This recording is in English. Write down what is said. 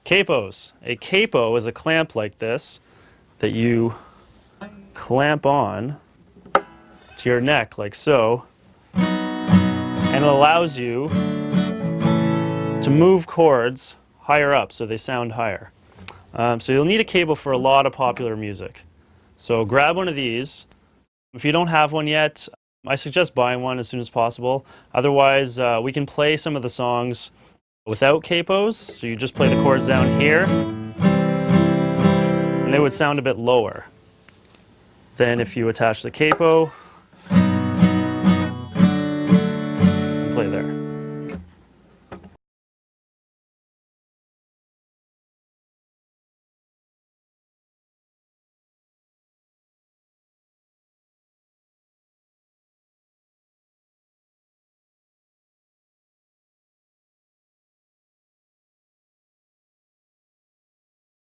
Capos. A capo is a clamp like this that you clamp on to your neck like so, and it allows you to move chords higher up so they sound higher. So you'll need a capo for a lot of popular music. So grab one of these. If you don't have one yet, I suggest buying one as soon as possible. Otherwise, we can play some of the songs without capos. So you just play the chords down here, and they would sound a bit lower than if you attach the capo and play there.